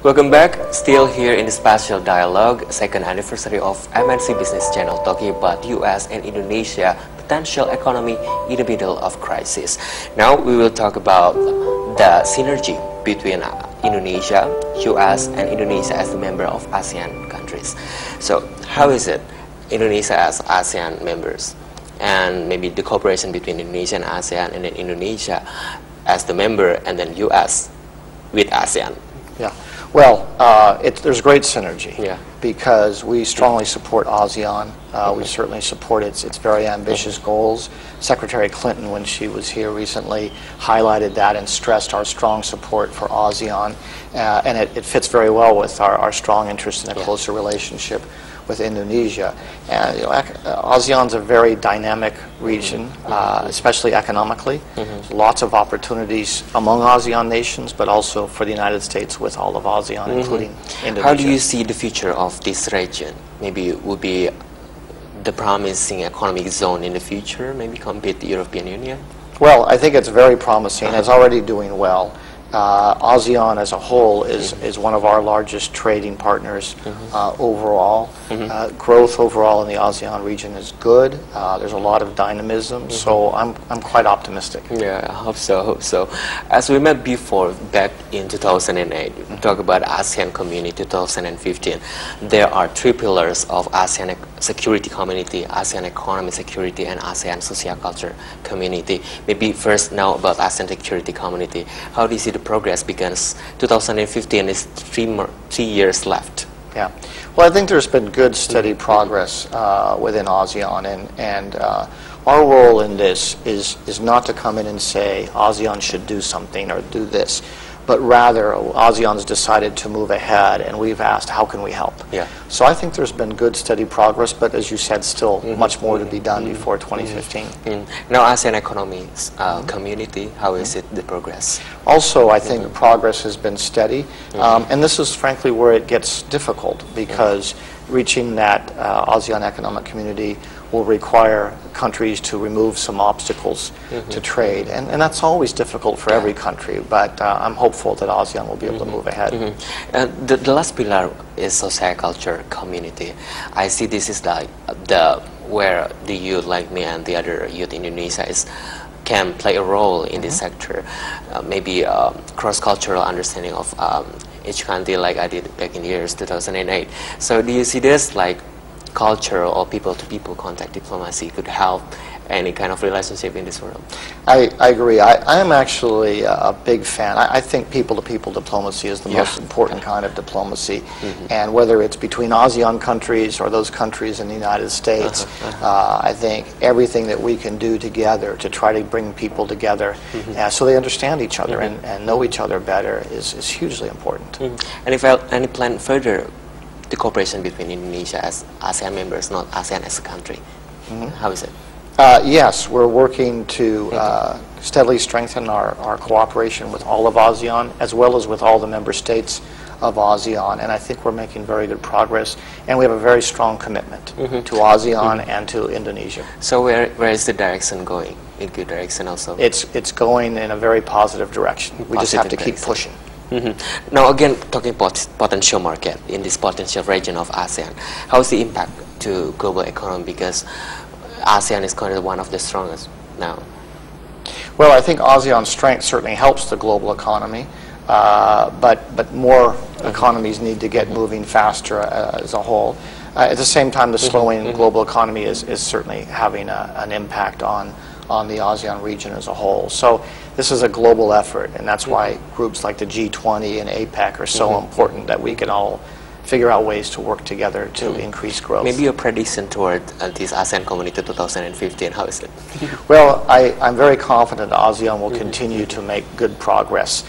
Welcome back, still here in the special dialogue, second anniversary of MNC Business channel, talking about US and Indonesia potential economy in the middle of crisis. Now we will talk about the synergy between Indonesia, US and Indonesia as the member of ASEAN countries. So how is it, Indonesia as ASEAN members, and maybe the cooperation between Indonesia and ASEAN, and then Indonesia as the member, and then US with ASEAN? Yeah. Well, there's great synergy, yeah, because we strongly support ASEAN. We certainly support its very ambitious goals. Secretary Clinton, when she was here recently, highlighted that and stressed our strong support for ASEAN, and it fits very well with our strong interest in a closer relationship with Indonesia. And ASEAN's a very dynamic region, especially economically. Lots of opportunities among ASEAN nations, but also for the United States with all of ASEAN, including Indonesia. How do you see the future of this region? Maybe it would be the promising economic zone in the future, maybe compete the European Union? Well, I think it's very promising. It's already doing well. ASEAN as a whole is one of our largest trading partners overall. Growth overall in the ASEAN region is good. There's a lot of dynamism, so I'm quite optimistic. Yeah, I hope so. As we met before, back in 2008, we talked about ASEAN Community 2015. There are three pillars of ASEAN Security Community, ASEAN Economy Security, and ASEAN Social Culture Community. Maybe first now about ASEAN Security Community. How do you see the progress, because 2015 is three years left? Yeah, well, I think there's been good, steady progress within ASEAN, and our role in this is not to come in and say ASEAN should do something or do this, but rather ASEAN's decided to move ahead, and we've asked, how can we help? Yeah. So I think there's been good, steady progress, but as you said, still much more to be done before 2015. Now, ASEAN Economy Community, how is it, the progress? Also, I think progress has been steady, and this is frankly where it gets difficult, because reaching that ASEAN Economic Community will require countries to remove some obstacles to trade, and that's always difficult for every country, but I'm hopeful that ASEAN will be able to move ahead. The last pillar is social culture community. I see this is like where the youth like me and the other youth in Indonesia can play a role in this sector, maybe cross-cultural understanding of each country, like I did back in the years 2008. So do you see this like culture or people-to-people contact diplomacy could help any kind of relationship in this world? I agree. I am actually a big fan. I think people-to-people diplomacy is the most important kind of diplomacy, and whether it's between ASEAN countries or those countries in the United States, I think everything that we can do together to try to bring people together so they understand each other and know each other better is hugely important. And if any plan further the cooperation between Indonesia as ASEAN members, not ASEAN as a country, how is it? Yes, we're working to steadily strengthen our cooperation with all of ASEAN, as well as with all the member states of ASEAN, and I think we're making very good progress, and we have a very strong commitment to ASEAN and to Indonesia. So where is the direction going? In good direction also? It's going in a very positive direction. We just have to keep pushing. Now again, talking about potential market in this potential region of ASEAN, how is the impact to global economy, because ASEAN is kind of one of the strongest now? Well, I think ASEAN's strength certainly helps the global economy, but more economies need to get moving faster as a whole. At the same time, the slowing global economy is certainly having an impact on the ASEAN region as a whole. So this is a global effort, and that's why groups like the G20 and APEC are so important, that we can all figure out ways to work together to increase growth. Maybe your prediction toward this ASEAN Community 2015, how is it? Well, I'm very confident ASEAN will continue to make good progress.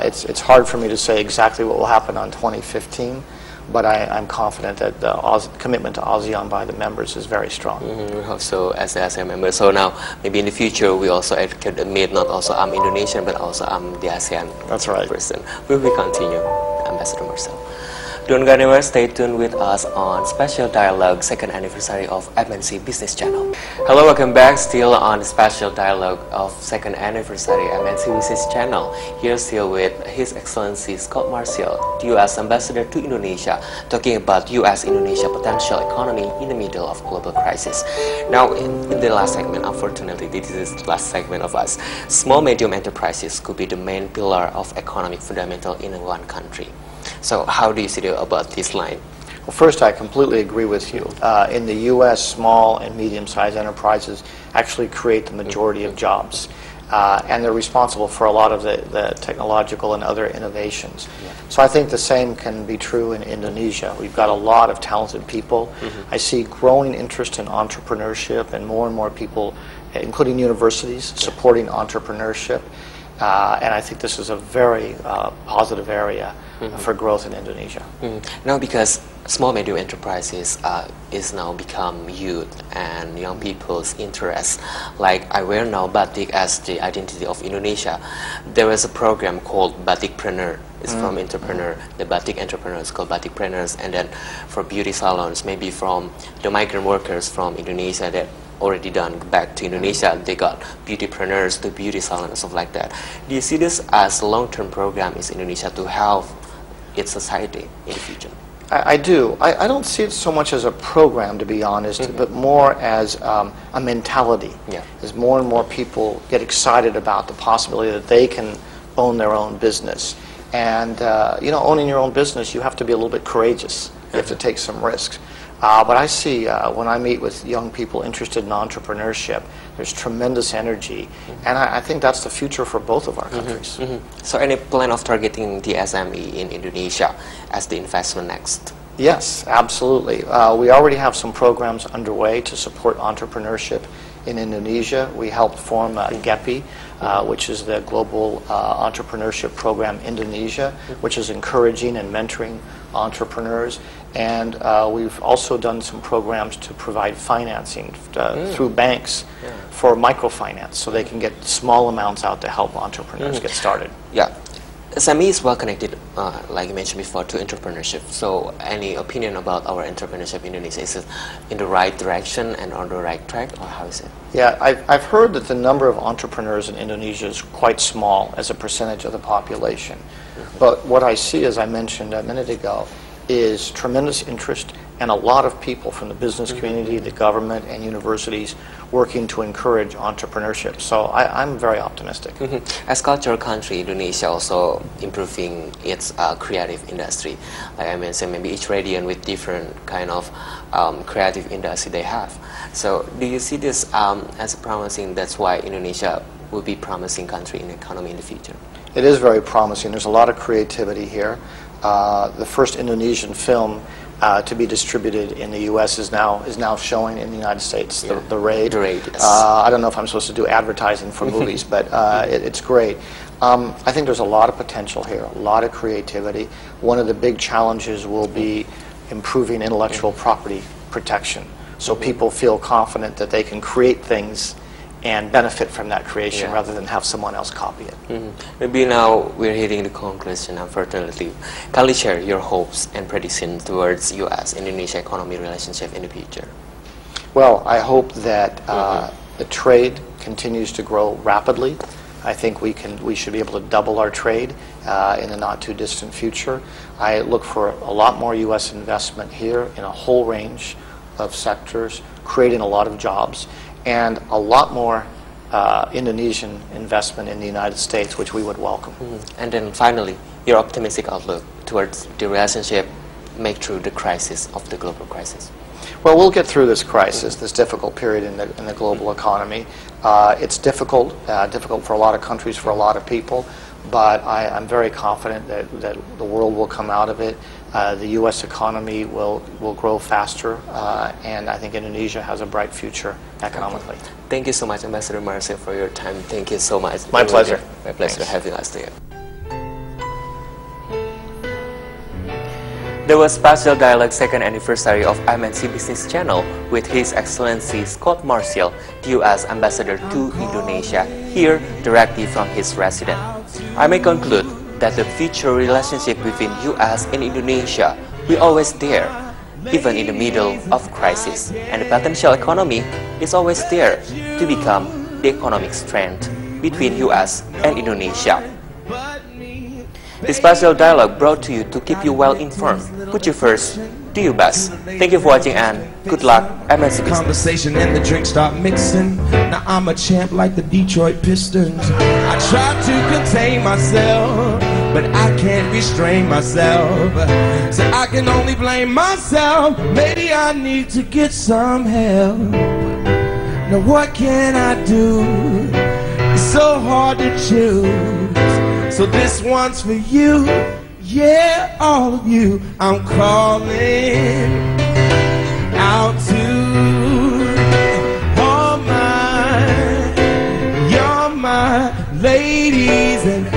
It's hard for me to say exactly what will happen on 2015, but I'm confident that the commitment to ASEAN by the members is very strong. We hope so as the ASEAN member. So now, maybe in the future, we also could admit not also I'm Indonesian, but also I'm the ASEAN That's right. person. We will continue, Ambassador Marciel. Don't go anywhere, stay tuned with us on Special Dialogue, second anniversary of MNC Business channel. Hello, welcome back, still on the Special Dialogue of second anniversary MNC Business channel. Here still with His Excellency Scott Marciel, the U.S. Ambassador to Indonesia, talking about U.S.-Indonesia potential economy in the middle of global crisis. Now, in the last segment, unfortunately, this is the last segment of us. Small medium enterprises could be the main pillar of economic fundamental in one country. So how do you see about this line? Well, first, I completely agree with you. In the U.S., small and medium-sized enterprises actually create the majority of jobs. And they're responsible for a lot of the technological and other innovations. Yeah. So I think the same can be true in Indonesia. We've got a lot of talented people. I see growing interest in entrepreneurship and more people, including universities, supporting entrepreneurship. And I think this is a very positive area for growth in Indonesia. Now, because small medium enterprises is now become youth and young people's interest. Like I wear now batik as the identity of Indonesia. There was a program called Batikpreneur. It's from entrepreneur. The batik entrepreneurs called Batikpreneurs, and then for beauty salons, maybe from the migrant workers from Indonesia that already done back to Indonesia, they got beautypreneurs to beauty salons and stuff like that. Do you see this as a long-term program in Indonesia to help its society in the future? I do. I don't see it so much as a program, to be honest, but more as a mentality. Yeah. As more and more people get excited about the possibility that they can own their own business. And, you know, owning your own business, you have to be a little bit courageous. You have to take some risks. But I see when I meet with young people interested in entrepreneurship, there's tremendous energy, and I think that's the future for both of our countries. So any plan of targeting the SME in Indonesia as the investment next? Yes, absolutely. We already have some programs underway to support entrepreneurship in Indonesia. We helped form GEPI, which is the Global Entrepreneurship Program Indonesia, which is encouraging and mentoring entrepreneurs. And we've also done some programs to provide financing through banks for microfinance, so they can get small amounts out to help entrepreneurs get started. Yeah. SME is well connected, like you mentioned before, to entrepreneurship. So any opinion about our entrepreneurship in Indonesia? Is it in the right direction and on the right track, or how is it? Yeah, I've heard that the number of entrepreneurs in Indonesia is quite small as a percentage of the population. But what I see, as I mentioned a minute ago, is tremendous interest and a lot of people from the business community, the government, and universities working to encourage entrepreneurship. So I'm very optimistic. As cultural country, Indonesia also improving its creative industry. Like I mentioned, maybe each region with different kind of creative industry they have. So do you see this as promising? That's why Indonesia will be promising country in the economy in the future. It is very promising. There's a lot of creativity here. The first Indonesian film to be distributed in the U.S. is now showing in the United States. The Raid. The Raid. Yes. I don't know if I'm supposed to do advertising for movies, but it's great. I think there's a lot of potential here, a lot of creativity. One of the big challenges will be improving intellectual property protection, so people feel confident that they can create things and benefit from that creation rather than have someone else copy it. Maybe now we're hitting the conclusion, unfortunately. Can you share your hopes and predictions towards U.S.-Indonesia economy relationship in the future? Well, I hope that the trade continues to grow rapidly. I think we should be able to double our trade in the not-too-distant future. I look for a lot more U.S. investment here in a whole range of sectors, creating a lot of jobs, and a lot more Indonesian investment in the United States, which we would welcome. And then finally, your optimistic outlook towards the relationship make through the crisis of the global crisis. Well, we'll get through this crisis, this difficult period in the global economy. It's difficult for a lot of countries, for a lot of people, but I'm very confident that the world will come out of it. The U.S. economy will grow faster, and I think Indonesia has a bright future economically. Thank you so much, Ambassador Marciel, for your time. Thank you so much. My pleasure. My pleasure having us here. There was special dialogue second anniversary of MNC Business channel with His Excellency Scott Marciel, the U.S. Ambassador to Indonesia, here directly from his residence. I may conclude that the future relationship between U.S. and Indonesia We're always there, even in the middle of crisis. And the potential economy is always there to become the economic strength between US and Indonesia. This special dialogue brought to you to keep you well informed. Put you first, do your best. Thank you for watching and good luck, MNC Business. Conversation and the drinks start mixing. Now I'm a champ like the Detroit Pistons. I try to contain myself, but I can't restrain myself. So I can only blame myself. Maybe I need to get some help. Now what can I do? It's so hard to choose. So this one's for you, yeah, all of you. I'm calling out to all my, you're my ladies and